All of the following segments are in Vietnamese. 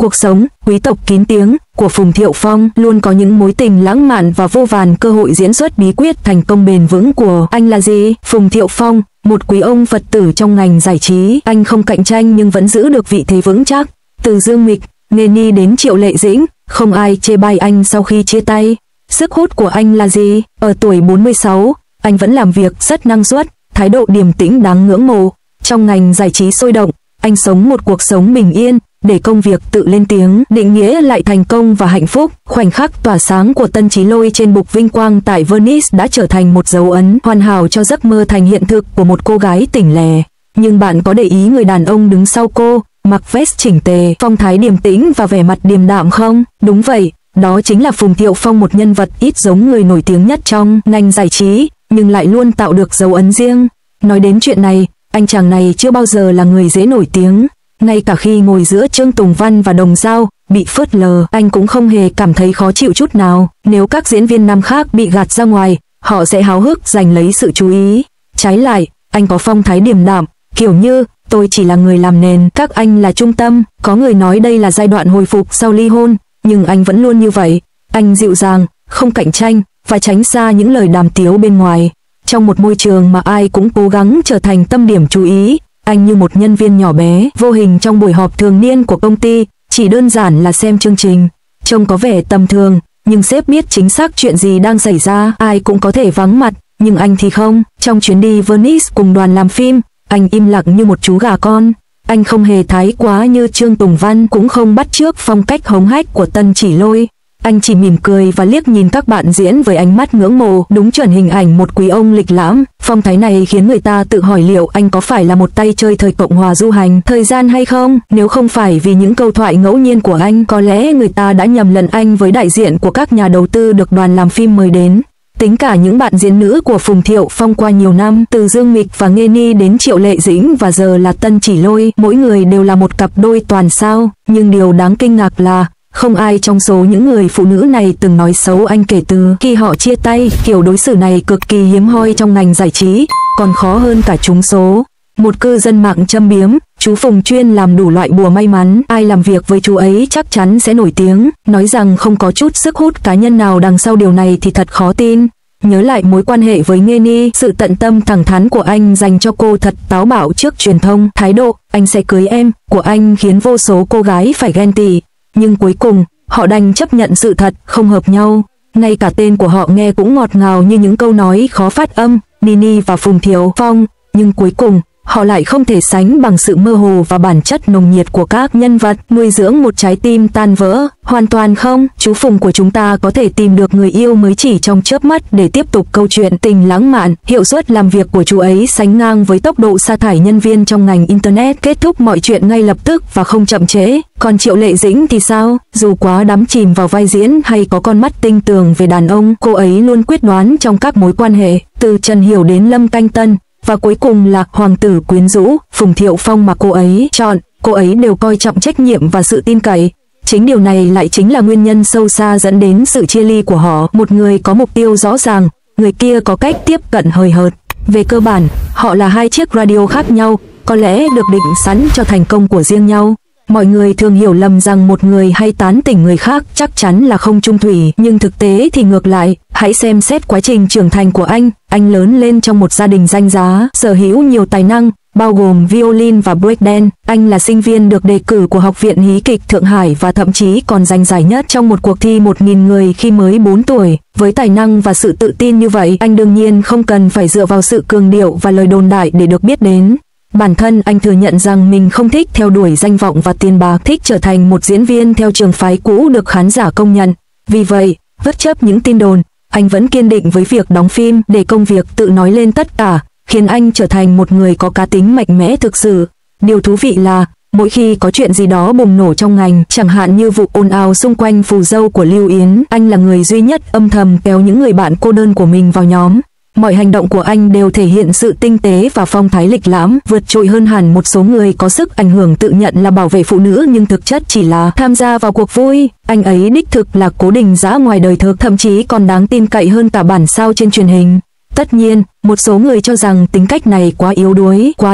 Cuộc sống quý tộc kín tiếng của Phùng Thiệu Phong luôn có những mối tình lãng mạn và vô vàn cơ hội diễn xuất. Bí quyết thành công bền vững của anh là gì? Phùng Thiệu Phong, một quý ông Phật tử trong ngành giải trí, anh không cạnh tranh nhưng vẫn giữ được vị thế vững chắc. Từ Dương Mịch, Nghê Ni đến Triệu Lệ Dĩnh, không ai chê bai anh sau khi chia tay. Sức hút của anh là gì? Ở tuổi 46, anh vẫn làm việc rất năng suất, thái độ điềm tĩnh đáng ngưỡng mộ. Trong ngành giải trí sôi động, anh sống một cuộc sống bình yên, để công việc tự lên tiếng, định nghĩa lại thành công và hạnh phúc. Khoảnh khắc tỏa sáng của Tân Chí Lôi trên bục vinh quang tại Venice đã trở thành một dấu ấn hoàn hảo cho giấc mơ thành hiện thực của một cô gái tỉnh lẻ. Nhưng bạn có để ý người đàn ông đứng sau cô, mặc vest chỉnh tề, phong thái điềm tĩnh và vẻ mặt điềm đạm không? Đúng vậy, đó chính là Phùng Thiệu Phong, một nhân vật ít giống người nổi tiếng nhất trong ngành giải trí, nhưng lại luôn tạo được dấu ấn riêng. Nói đến chuyện này, anh chàng này chưa bao giờ là người dễ nổi tiếng. Ngay cả khi ngồi giữa Trương Tùng Văn và Đồng Dao, bị phớt lờ, anh cũng không hề cảm thấy khó chịu chút nào. Nếu các diễn viên nam khác bị gạt ra ngoài, họ sẽ háo hức giành lấy sự chú ý. Trái lại, anh có phong thái điềm đạm, kiểu như, tôi chỉ là người làm nền, các anh là trung tâm. Có người nói đây là giai đoạn hồi phục sau ly hôn, nhưng anh vẫn luôn như vậy. Anh dịu dàng, không cạnh tranh, và tránh xa những lời đàm tiếu bên ngoài. Trong một môi trường mà ai cũng cố gắng trở thành tâm điểm chú ý, anh như một nhân viên nhỏ bé, vô hình trong buổi họp thường niên của công ty, chỉ đơn giản là xem chương trình. Trông có vẻ tầm thường, nhưng sếp biết chính xác chuyện gì đang xảy ra, ai cũng có thể vắng mặt, nhưng anh thì không. Trong chuyến đi Venice cùng đoàn làm phim, anh im lặng như một chú gà con. Anh không hề thái quá như Trương Tùng Văn, cũng không bắt chước phong cách hống hách của Tân Chỉ Lôi. Anh chỉ mỉm cười và liếc nhìn các bạn diễn với ánh mắt ngưỡng mộ, đúng chuẩn hình ảnh một quý ông lịch lãm. Phong thái này khiến người ta tự hỏi liệu anh có phải là một tay chơi thời Cộng hòa du hành thời gian hay không. Nếu không phải vì những câu thoại ngẫu nhiên của anh, có lẽ người ta đã nhầm lẫn anh với đại diện của các nhà đầu tư được đoàn làm phim mời đến. Tính cả những bạn diễn nữ của Phùng Thiệu Phong qua nhiều năm, từ Dương Mịch và Nghê Ni đến Triệu Lệ Dĩnh và giờ là Tân Chỉ Lôi, mỗi người đều là một cặp đôi toàn sao. Nhưng điều đáng kinh ngạc là không ai trong số những người phụ nữ này từng nói xấu anh kể từ khi họ chia tay. Kiểu đối xử này cực kỳ hiếm hoi trong ngành giải trí, còn khó hơn cả trúng số. Một cư dân mạng châm biếm, chú Phùng chuyên làm đủ loại bùa may mắn, ai làm việc với chú ấy chắc chắn sẽ nổi tiếng. Nói rằng không có chút sức hút cá nhân nào đằng sau điều này thì thật khó tin. Nhớ lại mối quan hệ với Nghê Ni, sự tận tâm thẳng thắn của anh dành cho cô thật táo bạo trước truyền thông. Thái độ, anh sẽ cưới em, của anh khiến vô số cô gái phải ghen tị. Nhưng cuối cùng, họ đành chấp nhận sự thật, không hợp nhau. Ngay cả tên của họ nghe cũng ngọt ngào như những câu nói khó phát âm, Nini và Phùng Thiệu Phong. Nhưng cuối cùng, họ lại không thể sánh bằng sự mơ hồ và bản chất nồng nhiệt của các nhân vật. Nuôi dưỡng một trái tim tan vỡ, hoàn toàn không. Chú Phùng của chúng ta có thể tìm được người yêu mới chỉ trong chớp mắt để tiếp tục câu chuyện tình lãng mạn. Hiệu suất làm việc của chú ấy sánh ngang với tốc độ sa thải nhân viên trong ngành Internet, kết thúc mọi chuyện ngay lập tức và không chậm trễ. Còn Triệu Lệ Dĩnh thì sao? Dù quá đắm chìm vào vai diễn hay có con mắt tinh tường về đàn ông, cô ấy luôn quyết đoán trong các mối quan hệ, từ Trần Hiểu đến Lâm Canh Tân. Và cuối cùng là hoàng tử quyến rũ, Phùng Thiệu Phong mà cô ấy chọn, cô ấy đều coi trọng trách nhiệm và sự tin cậy. Chính điều này lại chính là nguyên nhân sâu xa dẫn đến sự chia ly của họ. Một người có mục tiêu rõ ràng, người kia có cách tiếp cận hời hợt. Về cơ bản, họ là hai chiếc radio khác nhau, có lẽ được định sẵn cho thành công của riêng nhau. Mọi người thường hiểu lầm rằng một người hay tán tỉnh người khác chắc chắn là không chung thủy, nhưng thực tế thì ngược lại. Hãy xem xét quá trình trưởng thành của anh lớn lên trong một gia đình danh giá, sở hữu nhiều tài năng, bao gồm violin và breakdance. Anh là sinh viên được đề cử của Học viện Hí kịch Thượng Hải và thậm chí còn giành giải nhất trong một cuộc thi 1.000 người khi mới 4 tuổi. Với tài năng và sự tự tin như vậy, anh đương nhiên không cần phải dựa vào sự cường điệu và lời đồn đại để được biết đến. Bản thân anh thừa nhận rằng mình không thích theo đuổi danh vọng và tiền bạc, thích trở thành một diễn viên theo trường phái cũ được khán giả công nhận. Vì vậy, bất chấp những tin đồn, anh vẫn kiên định với việc đóng phim, để công việc tự nói lên tất cả, khiến anh trở thành một người có cá tính mạnh mẽ thực sự. Điều thú vị là, mỗi khi có chuyện gì đó bùng nổ trong ngành, chẳng hạn như vụ ồn ào xung quanh phù dâu của Lưu Yến, anh là người duy nhất âm thầm kéo những người bạn cô đơn của mình vào nhóm. Mọi hành động của anh đều thể hiện sự tinh tế và phong thái lịch lãm, vượt trội hơn hẳn một số người có sức ảnh hưởng tự nhận là bảo vệ phụ nữ nhưng thực chất chỉ là tham gia vào cuộc vui. Anh ấy đích thực là Cố Đình Dã ngoài đời thực, thậm chí còn đáng tin cậy hơn cả bản sao trên truyền hình. Tất nhiên, một số người cho rằng tính cách này quá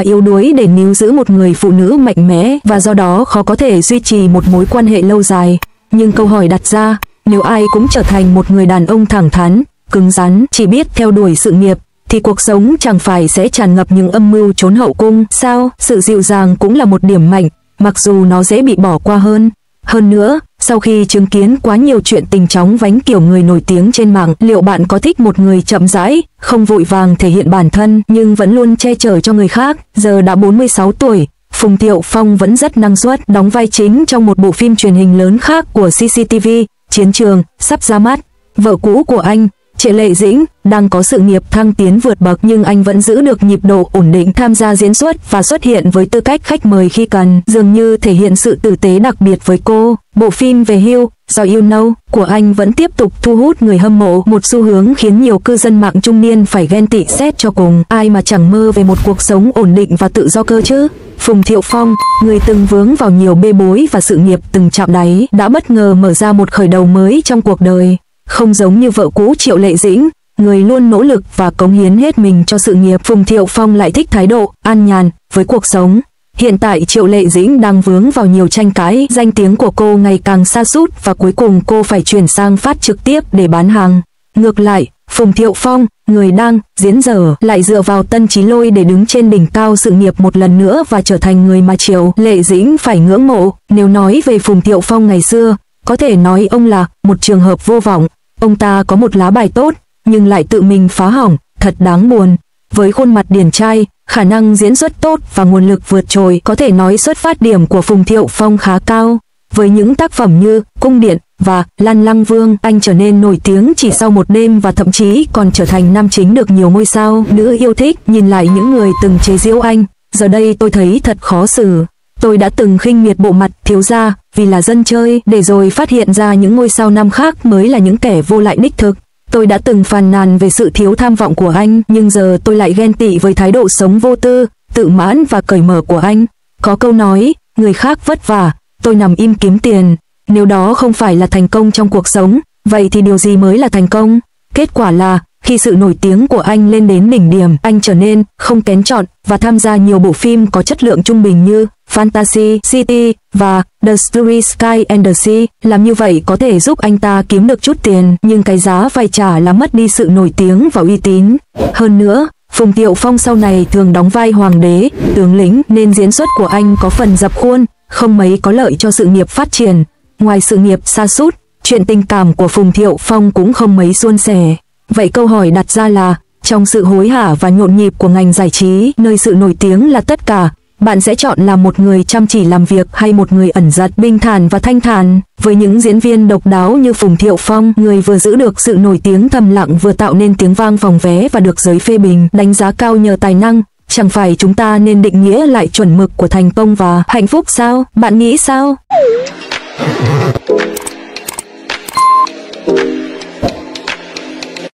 yếu đuối để níu giữ một người phụ nữ mạnh mẽ và do đó khó có thể duy trì một mối quan hệ lâu dài. Nhưng câu hỏi đặt ra, nếu ai cũng trở thành một người đàn ông thẳng thắn, cứng rắn, chỉ biết theo đuổi sự nghiệp, thì cuộc sống chẳng phải sẽ tràn ngập những âm mưu trốn hậu cung sao? Sự dịu dàng cũng là một điểm mạnh, mặc dù nó dễ bị bỏ qua hơn. Hơn nữa, sau khi chứng kiến quá nhiều chuyện tình chóng vánh kiểu người nổi tiếng trên mạng, liệu bạn có thích một người chậm rãi, không vội vàng thể hiện bản thân nhưng vẫn luôn che chở cho người khác? Giờ đã 46 tuổi, Phùng Thiệu Phong vẫn rất năng suất, đóng vai chính trong một bộ phim truyền hình lớn khác của CCTV, Chiến Trường, sắp ra mắt. Vợ cũ của anh, Triệu Lệ Dĩnh, đang có sự nghiệp thăng tiến vượt bậc nhưng anh vẫn giữ được nhịp độ ổn định tham gia diễn xuất và xuất hiện với tư cách khách mời khi cần, dường như thể hiện sự tử tế đặc biệt với cô. Bộ phim về hưu, Do You Know, của anh vẫn tiếp tục thu hút người hâm mộ, một xu hướng khiến nhiều cư dân mạng trung niên phải ghen tị xét cho cùng. Ai mà chẳng mơ về một cuộc sống ổn định và tự do cơ chứ? Phùng Thiệu Phong, người từng vướng vào nhiều bê bối và sự nghiệp từng chạm đáy, đã bất ngờ mở ra một khởi đầu mới trong cuộc đời. Không giống như vợ cũ Triệu Lệ Dĩnh, người luôn nỗ lực và cống hiến hết mình cho sự nghiệp, Phùng Thiệu Phong lại thích thái độ an nhàn với cuộc sống. Hiện tại Triệu Lệ Dĩnh đang vướng vào nhiều tranh cãi, danh tiếng của cô ngày càng sa sút và cuối cùng cô phải chuyển sang phát trực tiếp để bán hàng. Ngược lại, Phùng Thiệu Phong, người đang diễn dở, lại dựa vào Tân Chí Lôi để đứng trên đỉnh cao sự nghiệp một lần nữa và trở thành người mà Triệu Lệ Dĩnh phải ngưỡng mộ. Nếu nói về Phùng Thiệu Phong ngày xưa, có thể nói ông là một trường hợp vô vọng. Ông ta có một lá bài tốt, nhưng lại tự mình phá hỏng, thật đáng buồn. Với khuôn mặt điển trai, khả năng diễn xuất tốt và nguồn lực vượt trội, có thể nói xuất phát điểm của Phùng Thiệu Phong khá cao. Với những tác phẩm như Cung Điện và Lan Lăng Vương, anh trở nên nổi tiếng chỉ sau một đêm và thậm chí còn trở thành nam chính được nhiều ngôi sao nữ yêu thích. Nhìn lại những người từng chế giễu anh, giờ đây tôi thấy thật khó xử. Tôi đã từng khinh miệt bộ mặt thiếu gia vì là dân chơi, để rồi phát hiện ra những ngôi sao nam khác mới là những kẻ vô lại đích thực. Tôi đã từng phàn nàn về sự thiếu tham vọng của anh, nhưng giờ tôi lại ghen tị với thái độ sống vô tư, tự mãn và cởi mở của anh. Có câu nói, người khác vất vả, tôi nằm im kiếm tiền. Nếu đó không phải là thành công trong cuộc sống, vậy thì điều gì mới là thành công? Kết quả là, khi sự nổi tiếng của anh lên đến đỉnh điểm, anh trở nên không kén chọn và tham gia nhiều bộ phim có chất lượng trung bình như Fantasy City và The Starry Sky and the Sea. Làm như vậy có thể giúp anh ta kiếm được chút tiền, nhưng cái giá phải trả là mất đi sự nổi tiếng và uy tín. Hơn nữa, Phùng Thiệu Phong sau này thường đóng vai hoàng đế, tướng lĩnh, nên diễn xuất của anh có phần dập khuôn, không mấy có lợi cho sự nghiệp phát triển. Ngoài sự nghiệp sa sút, chuyện tình cảm của Phùng Thiệu Phong cũng không mấy suôn sẻ. Vậy câu hỏi đặt ra là, trong sự hối hả và nhộn nhịp của ngành giải trí, nơi sự nổi tiếng là tất cả, bạn sẽ chọn là một người chăm chỉ làm việc hay một người ẩn giật, bình thản và thanh thản? Với những diễn viên độc đáo như Phùng Thiệu Phong, người vừa giữ được sự nổi tiếng thầm lặng vừa tạo nên tiếng vang phòng vé và được giới phê bình đánh giá cao nhờ tài năng, chẳng phải chúng ta nên định nghĩa lại chuẩn mực của thành công và hạnh phúc sao? Bạn nghĩ sao?